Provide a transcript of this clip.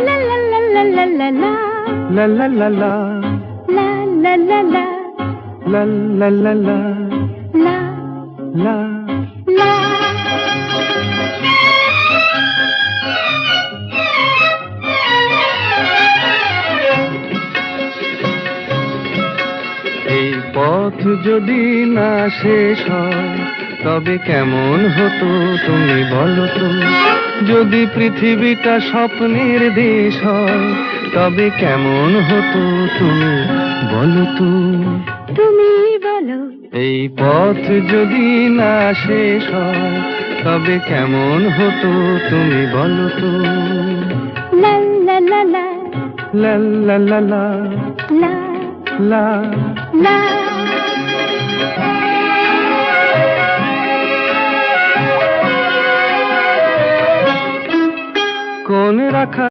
La la la la la la la. La la la la. La la la la. La la la la. La La. la. এই পথ যদি না শেষ হয় তবে কেমন হতো তুমি বলো তো। যদি পৃথিবীটা স্বপ্নের দেশ হয় তবে কেমন হতো তুমি বলো তো। তুমি বলো। এই পথ যদি না শেষ হয় তবে কেমন হতো তুমি বলো তো। La la la la. লা লা লা লা। La লা। la. কোন রাখা